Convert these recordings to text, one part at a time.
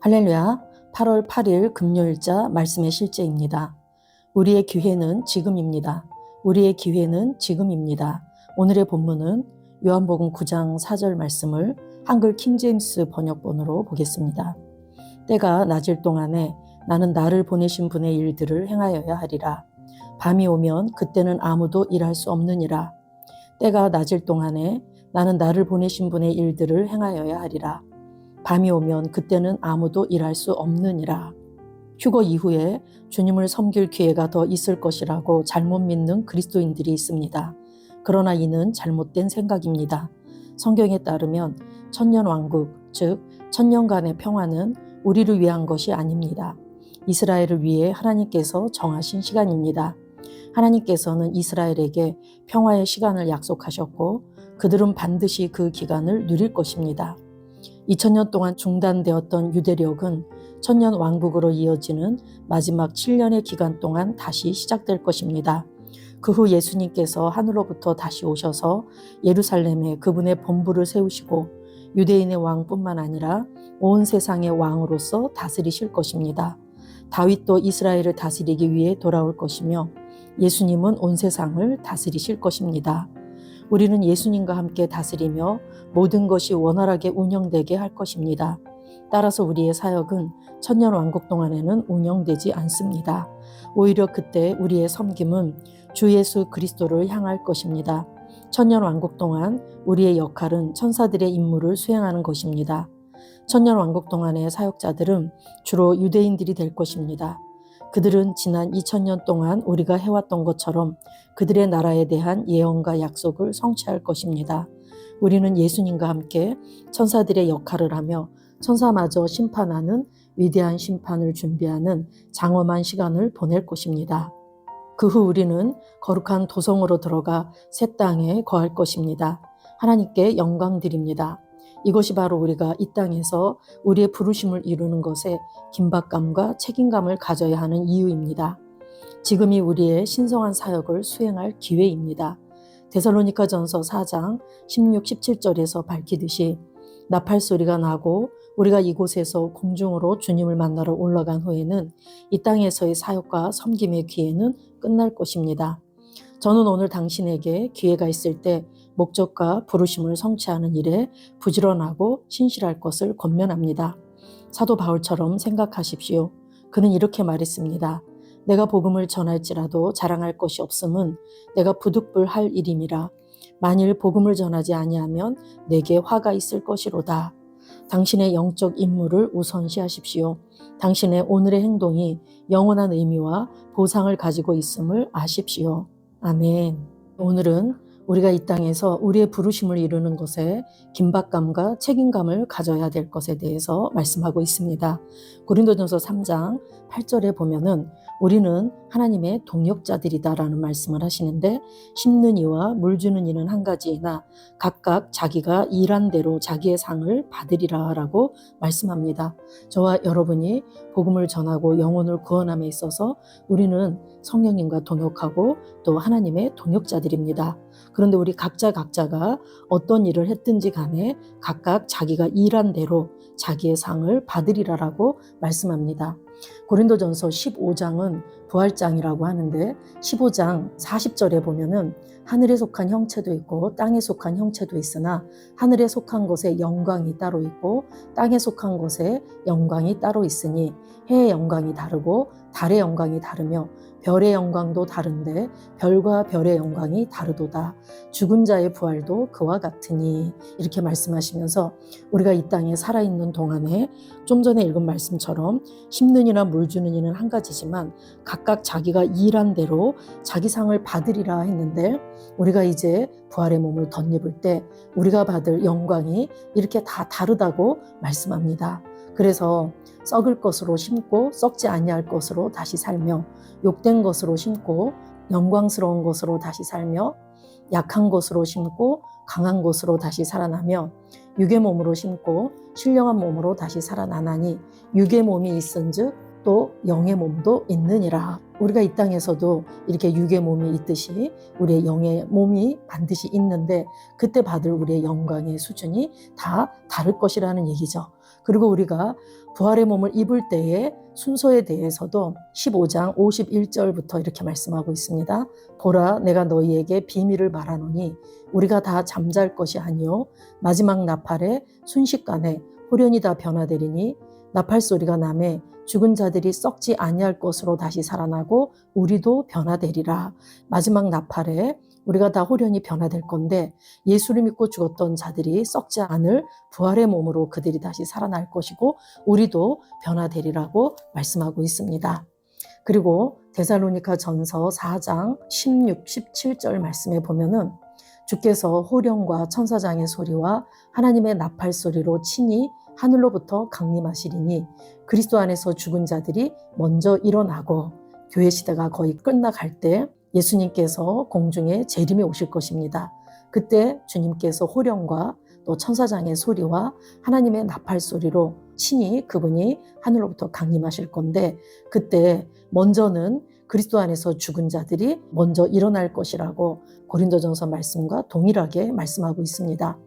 할렐루야. 8월 8일 금요일자 말씀의 실제입니다. 우리의 기회는 지금입니다. 우리의 기회는 지금입니다. 오늘의 본문은 요한복음 9장 4절 말씀을 한글 킹제임스 번역본으로 보겠습니다. 때가 낮을 동안에 나는 나를 보내신 분의 일들을 행하여야 하리라. 밤이 오면 그때는 아무도 일할 수 없느니라. 때가 낮을 동안에 나는 나를 보내신 분의 일들을 행하여야 하리라. 밤이 오면 그때는 아무도 일할 수 없느니라. 휴거 이후에 주님을 섬길 기회가 더 있을 것이라고 잘못 믿는 그리스도인들이 있습니다. 그러나 이는 잘못된 생각입니다. 성경에 따르면 천년왕국, 즉 천년간의 평화는 우리를 위한 것이 아닙니다. 이스라엘을 위해 하나님께서 정하신 시간입니다. 하나님께서는 이스라엘에게 평화의 시간을 약속하셨고 그들은 반드시 그 기간을 누릴 것입니다. 2000년 동안 중단되었던 유대력은 천년 왕국으로 이어지는 마지막 7년의 기간 동안 다시 시작될 것입니다. 그 후 예수님께서 하늘로부터 다시 오셔서 예루살렘에 그분의 본부를 세우시고 유대인의 왕뿐만 아니라 온 세상의 왕으로서 다스리실 것입니다. 다윗도 이스라엘을 다스리기 위해 돌아올 것이며 예수님은 온 세상을 다스리실 것입니다. 우리는 예수님과 함께 다스리며 모든 것이 원활하게 운영되게 할 것입니다. 따라서 우리의 사역은 천년 왕국 동안에는 운영되지 않습니다. 오히려 그때 우리의 섬김은 주 예수 그리스도를 향할 것입니다. 천년 왕국 동안 우리의 역할은 천사들의 임무를 수행하는 것입니다. 천년 왕국 동안의 사역자들은 주로 유대인들이 될 것입니다. 그들은 지난 2000년 동안 우리가 해왔던 것처럼 그들의 나라에 대한 예언과 약속을 성취할 것입니다. 우리는 예수님과 함께 천사들의 역할을 하며 천사마저 심판하는 위대한 심판을 준비하는 장엄한 시간을 보낼 것입니다. 그 후 우리는 거룩한 도성으로 들어가 새 땅에 거할 것입니다. 하나님께 영광 드립니다. 이것이 바로 우리가 이 땅에서 우리의 부르심을 이루는 것에 긴박감과 책임감을 가져야 하는 이유입니다. 지금이 우리의 신성한 사역을 수행할 기회입니다. 데살로니가전서 4장 16, 17절에서 밝히듯이 나팔소리가 나고 우리가 이곳에서 공중으로 주님을 만나러 올라간 후에는 이 땅에서의 사역과 섬김의 기회는 끝날 것입니다. 저는 오늘 당신에게 기회가 있을 때 목적과 부르심을 성취하는 일에 부지런하고 신실할 것을 권면합니다. 사도 바울처럼 생각하십시오. 그는 이렇게 말했습니다. 내가 복음을 전할지라도 자랑할 것이 없음은 내가 부득불할 일임이라. 만일 복음을 전하지 아니하면 내게 화가 있을 것이로다. 당신의 영적 임무를 우선시하십시오. 당신의 오늘의 행동이 영원한 의미와 보상을 가지고 있음을 아십시오. 아멘. 오늘은 우리가 이 땅에서 우리의 부르심을 이루는 것에 긴박감과 책임감을 가져야 될 것에 대해서 말씀하고 있습니다. 고린도전서 3장 8절에 보면은 우리는 하나님의 동역자들이다라는 말씀을 하시는데 심는 이와 물 주는 이는 한 가지이나 각각 자기가 일한 대로 자기의 상을 받으리라라고 말씀합니다. 저와 여러분이 복음을 전하고 영혼을 구원함에 있어서 우리는 성령님과 동역하고 또 하나님의 동역자들입니다. 그런데 우리 각자가 어떤 일을 했든지 간에 각각 자기가 일한 대로 자기의 상을 받으리라라고 말씀합니다. 고린도전서 15장은 부활장이라고 하는데 15장 40절에 보면은 하늘에 속한 형체도 있고 땅에 속한 형체도 있으나 하늘에 속한 것에 영광이 따로 있고 땅에 속한 것에 영광이 따로 있으니 해의 영광이 다르고 달의 영광이 다르며 별의 영광도 다른데 별과 별의 영광이 다르도다. 죽은 자의 부활도 그와 같으니 이렇게 말씀하시면서 우리가 이 땅에 살아있는 동안에 좀 전에 읽은 말씀처럼 심는 이나 물 주는 이는 한 가지지만 각각 자기가 일한 대로 자기 상을 받으리라 했는데 우리가 이제 부활의 몸을 덧입을 때 우리가 받을 영광이 이렇게 다 다르다고 말씀합니다. 그래서 썩을 것으로 심고 썩지 아니할 것으로 다시 살며 욕된 것으로 심고 영광스러운 것으로 다시 살며 약한 것으로 심고 강한 것으로 다시 살아나며 육의 몸으로 심고 신령한 몸으로 다시 살아나나니 육의 몸이 있은즉 또 영의 몸도 있느니라. 우리가 이 땅에서도 이렇게 육의 몸이 있듯이 우리의 영의 몸이 반드시 있는데 그때 받을 우리의 영광의 수준이 다 다를 것이라는 얘기죠. 그리고 우리가 부활의 몸을 입을 때의 순서에 대해서도 15장 51절부터 이렇게 말씀하고 있습니다. 보라, 내가 너희에게 비밀을 말하노니 우리가 다 잠잘 것이 아니요 마지막 나팔에 순식간에 호련히 다 변화되리니 나팔 소리가 나매 죽은 자들이 썩지 아니할 것으로 다시 살아나고 우리도 변화되리라. 마지막 나팔에 우리가 다 호련히 변화될 건데 예수를 믿고 죽었던 자들이 썩지 않을 부활의 몸으로 그들이 다시 살아날 것이고 우리도 변화되리라고 말씀하고 있습니다. 그리고 데살로니가 전서 4장 16, 17절 말씀에 보면은 주께서 호령과 천사장의 소리와 하나님의 나팔 소리로 친히 하늘로부터 강림하시리니 그리스도 안에서 죽은 자들이 먼저 일어나고 교회 시대가 거의 끝나갈 때 예수님께서 공중에 재림에 오실 것입니다. 그때 주님께서 호령과 또 천사장의 소리와 하나님의 나팔 소리로 친히 그분이 하늘로부터 강림하실 건데 그때 먼저는 그리스도 안에서 죽은 자들이 먼저 일어날 것이라고 고린도전서 말씀과 동일하게 말씀하고 있습니다.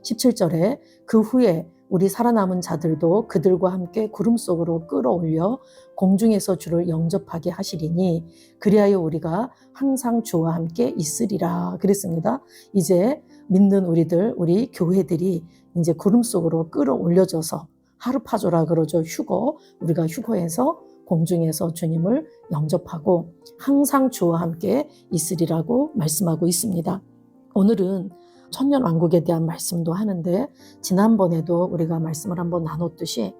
17절에 그 후에 우리 살아남은 자들도 그들과 함께 구름 속으로 끌어올려 공중에서 주를 영접하게 하시리니 그리하여 우리가 항상 주와 함께 있으리라 그랬습니다. 이제 믿는 우리들, 우리 교회들이 이제 구름 속으로 끌어올려져서 하루파조라 그러죠. 휴거, 우리가 휴거해서 공중에서 주님을 영접하고 항상 주와 함께 있으리라고 말씀하고 있습니다. 오늘은 천년왕국에 대한 말씀도 하는데 지난번에도 우리가 말씀을 한번 나눴듯이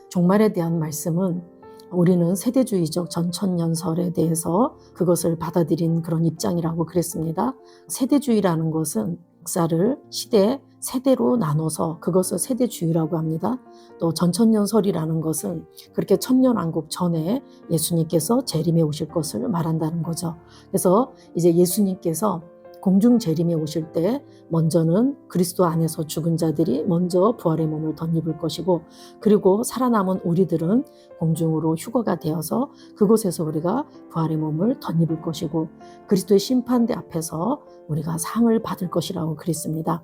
종말에 대한 말씀은 우리는 세대주의적 전천년설에 대해서 그것을 받아들인 그런 입장이라고 그랬습니다. 세대주의라는 것은 역사를 시대, 세대로 나눠서 그것을 세대주의라고 합니다. 또 전천년설이라는 것은 그렇게 천년왕국 전에 예수님께서 재림에 오실 것을 말한다는 거죠. 그래서 이제 예수님께서 공중 재림에 오실 때 먼저는 그리스도 안에서 죽은 자들이 먼저 부활의 몸을 덧입을 것이고 그리고 살아남은 우리들은 공중으로 휴거가 되어서 그곳에서 우리가 부활의 몸을 덧입을 것이고 그리스도의 심판대 앞에서 우리가 상을 받을 것이라고 그랬습니다.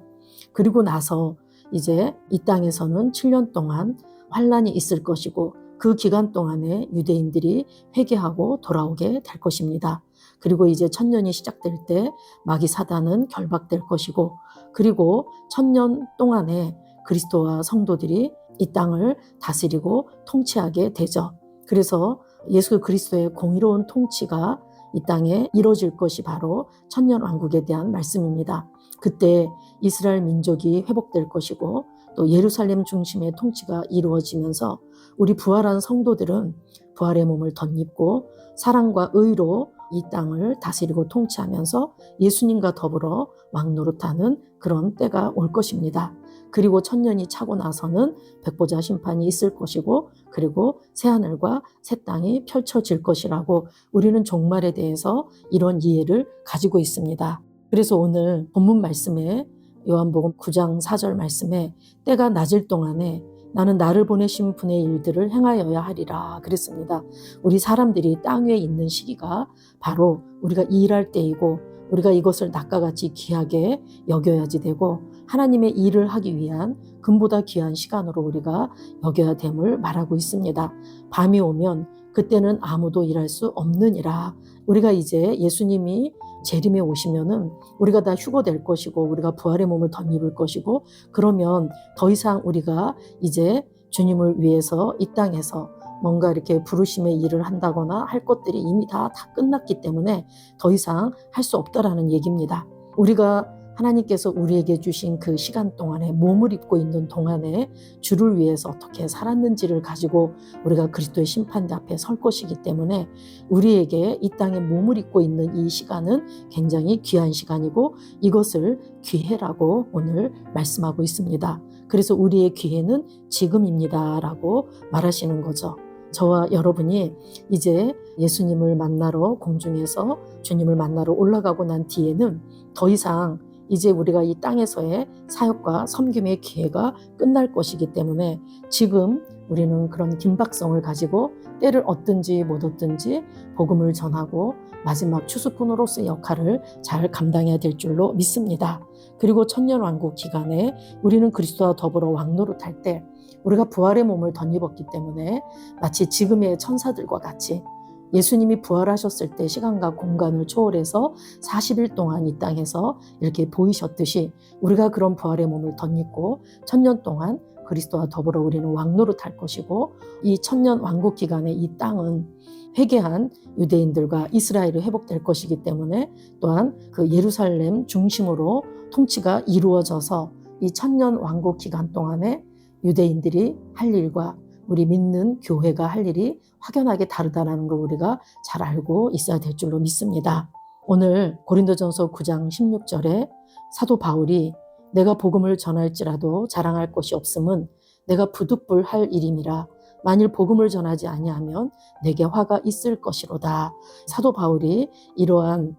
그리고 나서 이제 이 땅에서는 7년 동안 환란이 있을 것이고 그 기간 동안에 유대인들이 회개하고 돌아오게 될 것입니다. 그리고 이제 천년이 시작될 때 마귀 사단은 결박될 것이고 그리고 천년 동안에 그리스도와 성도들이 이 땅을 다스리고 통치하게 되죠. 그래서 예수 그리스도의 공의로운 통치가 이 땅에 이루어질 것이 바로 천년왕국에 대한 말씀입니다. 그때 이스라엘 민족이 회복될 것이고 또 예루살렘 중심의 통치가 이루어지면서 우리 부활한 성도들은 부활의 몸을 덧입고 사랑과 의로 이 땅을 다스리고 통치하면서 예수님과 더불어 왕노릇하는 그런 때가 올 것입니다. 그리고 천년이 차고 나서는 백보자 심판이 있을 것이고 그리고 새하늘과 새 땅이 펼쳐질 것이라고 우리는 종말에 대해서 이런 이해를 가지고 있습니다. 그래서 오늘 본문 말씀에 요한복음 9장 4절 말씀에 때가 낮을 동안에 나는 나를 보내신 분의 일들을 행하여야 하리라 그랬습니다. 우리 사람들이 땅 위에 있는 시기가 바로 우리가 일할 때이고 우리가 이것을 낮과 같이 귀하게 여겨야지 되고 하나님의 일을 하기 위한 금보다 귀한 시간으로 우리가 여겨야 됨을 말하고 있습니다. 밤이 오면 그때는 아무도 일할 수 없느니라. 우리가 이제 예수님이 재림에 오시면은 우리가 다 휴거될 것이고 우리가 부활의 몸을 덧입을 것이고 그러면 더 이상 우리가 이제 주님을 위해서 이 땅에서 뭔가 이렇게 부르심의 일을 한다거나 할 것들이 이미 다 끝났기 때문에 더 이상 할 수 없다라는 얘기입니다. 우리가 하나님께서 우리에게 주신 그 시간 동안에 몸을 입고 있는 동안에 주를 위해서 어떻게 살았는지를 가지고 우리가 그리스도의 심판대 앞에 설 것이기 때문에 우리에게 이 땅에 몸을 입고 있는 이 시간은 굉장히 귀한 시간이고 이것을 기회라고 오늘 말씀하고 있습니다. 그래서 우리의 기회는 지금입니다라고 말하시는 거죠. 저와 여러분이 이제 예수님을 만나러 공중에서 주님을 만나러 올라가고 난 뒤에는 더 이상 이제 우리가 이 땅에서의 사역과 섬김의 기회가 끝날 것이기 때문에 지금 우리는 그런 긴박성을 가지고 때를 얻든지 못 얻든지 복음을 전하고 마지막 추수꾼으로서의 역할을 잘 감당해야 될 줄로 믿습니다. 그리고 천년왕국 기간에 우리는 그리스도와 더불어 왕노릇할 때 우리가 부활의 몸을 덧입었기 때문에 마치 지금의 천사들과 같이 예수님이 부활하셨을 때 시간과 공간을 초월해서 40일 동안 이 땅에서 이렇게 보이셨듯이 우리가 그런 부활의 몸을 덧입고 천년 동안 그리스도와 더불어 우리는 왕노릇할 것이고 이 천년 왕국 기간에 이 땅은 회개한 유대인들과 이스라엘이 회복될 것이기 때문에 또한 그 예루살렘 중심으로 통치가 이루어져서 이 천년 왕국 기간 동안에 유대인들이 할 일과 우리 믿는 교회가 할 일이 확연하게 다르다는 걸 우리가 잘 알고 있어야 될 줄로 믿습니다. 오늘 고린도전서 9장 16절에 사도 바울이 내가 복음을 전할지라도 자랑할 것이 없음은 내가 부득불할 일임이라 만일 복음을 전하지 아니하면 내게 화가 있을 것이로다. 사도 바울이 이런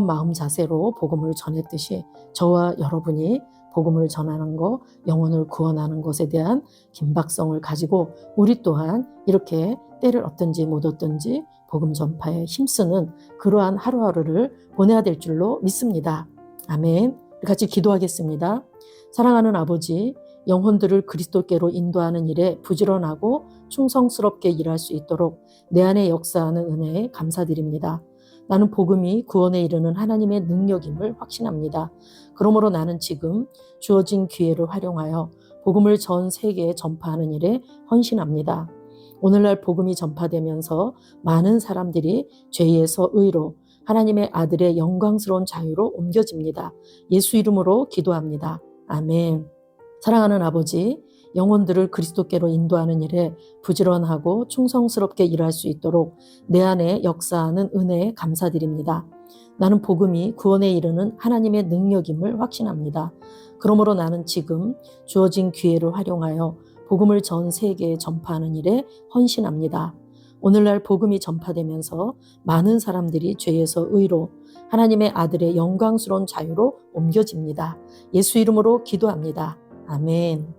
마음 자세로 복음을 전했듯이 저와 여러분이 복음을 전하는 것, 영혼을 구원하는 것에 대한 긴박성을 가지고 우리 또한 이렇게 때를 얻든지 못 얻든지 복음 전파에 힘쓰는 그러한 하루하루를 보내야 될 줄로 믿습니다. 아멘. 같이 기도하겠습니다. 사랑하는 아버지, 영혼들을 그리스도께로 인도하는 일에 부지런하고 충성스럽게 일할 수 있도록 내 안에 역사하는 은혜에 감사드립니다. 나는 복음이 구원에 이르는 하나님의 능력임을 확신합니다. 그러므로 나는 지금 주어진 기회를 활용하여 복음을 전 세계에 전파하는 일에 헌신합니다. 오늘날 복음이 전파되면서 많은 사람들이 죄에서 의로 하나님의 아들의 영광스러운 자유로 옮겨집니다. 예수 이름으로 기도합니다. 아멘. 사랑하는 아버지, 영혼들을 그리스도께로 인도하는 일에 부지런하고 충성스럽게 일할 수 있도록 내 안에 역사하는 은혜에 감사드립니다. 나는 복음이 구원에 이르는 하나님의 능력임을 확신합니다. 그러므로 나는 지금 주어진 기회를 활용하여 복음을 전 세계에 전파하는 일에 헌신합니다. 오늘날 복음이 전파되면서 많은 사람들이 죄에서 의로 하나님의 아들의 영광스러운 자유로 옮겨집니다. 예수 이름으로 기도합니다. 아멘.